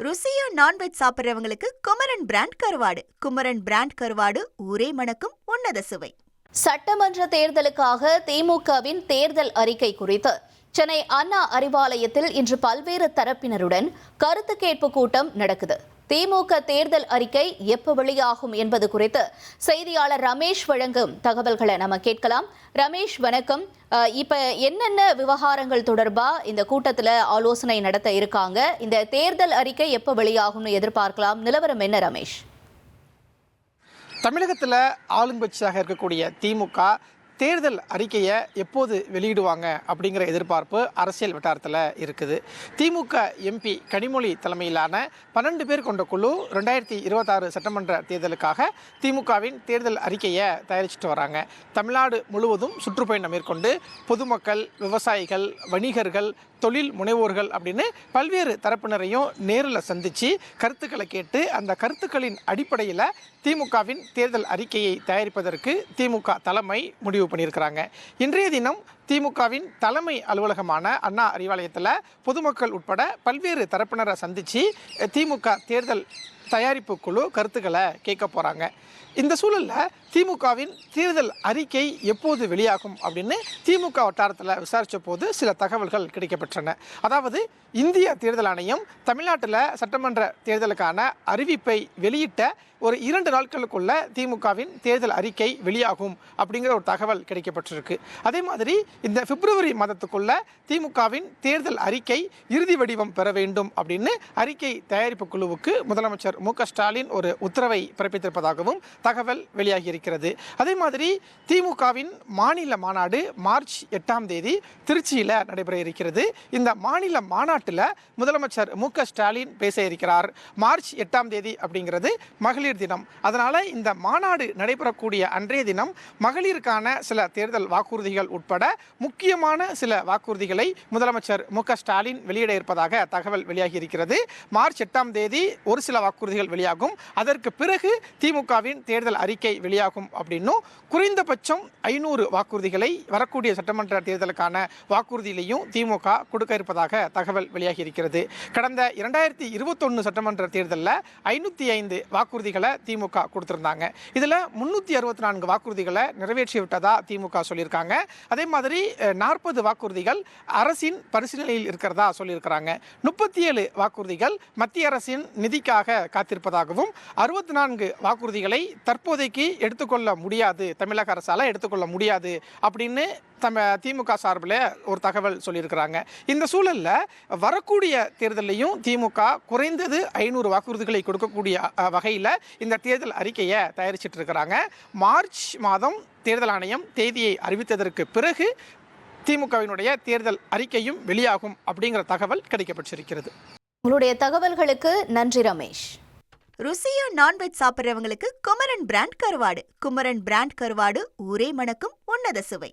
ருசியா non veg சாப்பிட்றவங்களுக்கு Kumaran brand கருவாடு. Kumaran brand கருவாடு ஊரே மணக்கும் உன்னத சுவை. சட்டமன்ற தேர்தலுக்காக திமுகவின் தேர்தல் அறிக்கை குறித்து சென்னை அண்ணா அறிவாலயத்தில் இன்று பல்வேறு தரப்பினருடன் கருத்து கேட்பு கூட்டம் நடக்குது. திமுக தேர்தல் அறிக்கை எப்ப வெளியாகும் என்பது குறித்து செய்தியாளர் ரமேஷ் வழங்கும் தகவல்களை நம்ம கேட்கலாம். ரமேஷ், வணக்கம். இப்ப என்னென்ன விவகாரங்கள் தொடர்பா இந்த கூட்டத்தில் ஆலோசனை நடத்த இருக்காங்க? இந்த தேர்தல் அறிக்கை எப்ப வெளியாகும்னு எதிர்பார்க்கலாம்? நிலவரம் என்ன ரமேஷ்? தமிழகத்தில் ஆளுங்கட்சியாக இருக்கக்கூடிய திமுக தேர்தல் அறிக்கையை எப்போது வெளியிடுவாங்க அப்படிங்கிற எதிர்பார்ப்பு அரசியல் வட்டாரத்தில் இருக்குது. திமுக எம்பி கனிமொழி தலைமையிலான 12 பேர் கொண்ட குழு 2026 சட்டமன்ற தேர்தலுக்காக திமுகவின் தேர்தல் அறிக்கையை தயாரிச்சுட்டு வராங்க. தமிழ்நாடு முழுவதும் சுற்றுப்பயணம் மேற்கொண்டு பொதுமக்கள், விவசாயிகள், வணிகர்கள், தொழில் முனைவோர்கள் அப்படின்னு பல்வேறு தரப்பினரையும் நேரில் சந்தித்து கருத்துக்களை கேட்டு அந்த கருத்துக்களின் அடிப்படையில் திமுகவின் தேர்தல் அறிக்கையை தயாரிப்பதற்கு திமுக தலைமை முடிவு பண்ணியிருக்கிறாங்க. இன்றைய தினம் திமுகவின் தலைமை அலுவலகமான அண்ணா அறிவாலயத்தில் பொதுமக்கள் உட்பட பல்வேறு தரப்பினரை சந்தித்து திமுக தேர்தல் தயாரிப்பு குழு கருத்துக்களை கேட்க போகிறாங்க. இந்த சூழலில் திமுகவின் தேர்தல் அறிக்கை எப்போது வெளியாகும் அப்படின்னு திமுக வட்டாரத்தில் விசாரித்த போது சில தகவல்கள் கிடைக்கப்பெற்றன. அதாவது இந்திய தேர்தல் ஆணையம் தமிழ்நாட்டில் சட்டமன்ற தேர்தலுக்கான அறிவிப்பை வெளியிட்ட ஒரு 2 நாட்களுக்குள்ள திமுகவின் தேர்தல் அறிக்கை வெளியாகும் அப்படிங்கிற ஒரு தகவல் கிடைக்கப்பட்டிருக்கு. அதே மாதிரி இந்த பிப்ரவரி மாதத்துக்குள்ள திமுகவின் தேர்தல் அறிக்கை இறுதி வடிவம் பெற வேண்டும் அப்படின்னு அறிக்கை தயாரிப்பு குழுவுக்கு முதலமைச்சர் மு.க.ஸ்டாலின் ஒரு உத்தரவை பிறப்பித்திருப்பதாகவும் தகவல் வெளியாகி இருக்கிறது. அதே மாதிரி திமுகவின் மாநில மாநாடு மார்ச் 8ஆம் தேதி திருச்சியில் நடைபெற இருக்கிறது. இந்த மாநில மாநாட்டில் முதலமைச்சர் மு.க.ஸ்டாலின் பேச இருக்கிறார். மார்ச் 8ஆம் தேதி அப்படிங்கிறது மகளிர் தினம். அதனால இந்த மாநாடு நடைபெறக்கூடிய அன்றைய தினம் மகளிருக்கான சில தேர்தல் வாக்குறுதிகள் உட்பட முக்கியமான சில வாக்குறுதிகளை முதலமைச்சர் மு.க.ஸ்டாலின் வெளியிட இருப்பதாக தகவல் வெளியாகி இருக்கிறது. மார்ச் 8ஆம் தேதி ஒரு சில வாக்குறுதிகள் வெளியாகும். அதற்கு பிறகு திமுகவின் தேர்தல் அறிக்கை வெளியாகும் அப்படின்னும் குறைந்தபட்சம் 500 வாக்குறுதிகளை வரக்கூடிய சட்டமன்ற தேர்தலுக்கான வாக்குறுதியிலையும் திமுக கொடுக்க இருப்பதாக தகவல் வெளியாகி இருக்கிறது. கடந்த 2021 சட்டமன்ற தேர்தலில் 505 வாக்குறுதிகளை திமுக கொடுத்திருந்தாங்க. இதுல 364 வாக்குறுதிகளை நிறைவேற்றி விட்டதா திமுக சொல்லியிருக்காங்க. அதே மாதிரி 40 வாக்குறுதிகள் அரசின் பரிசீலனையில் இருக்கிறதா சொல்லியிருக்கிறாங்க. 37 வாக்குறுதிகள் மத்திய அரசின் நிதிக்காக காத்திருப்பதாகவும் 64 வாக்குறுதிகளை தற்போதைக்கு எடுத்துக்கொள்ள முடியாது, தமிழக அரசால எடுத்துக்கொள்ள முடியாது அப்படின்னு திமுக சார்பில் ஒரு தகவல் சொல்லியிருக்கிறாங்க. இந்த சூழலில் வரக்கூடிய தேர்தலையும் திமுக குறைந்தது 500 வாக்குறுதிகளை கொடுக்கக்கூடிய வகையில் இந்த தேர்தல் அறிக்கையை தயாரிச்சிட்டு இருக்கிறாங்க. மார்ச் மாதம் தேர்தல் ஆணையம் தேதியை அறிவித்ததற்கு பிறகு திமுகவினுடைய தேர்தல் அறிக்கையும் வெளியாகும் அப்படிங்கிற தகவல் கிடைக்கப்பட்டிருக்கிறது. உங்களுடைய தகவல்களுக்கு நன்றி ரமேஷ். ருசியா நான்வெஜ் சாப்பிட்றவங்களுக்கு குமரன் பிராண்ட் கருவாடு. குமரன் பிராண்ட் கருவாடு ஊரே மணக்கும் உன்னத சுவை.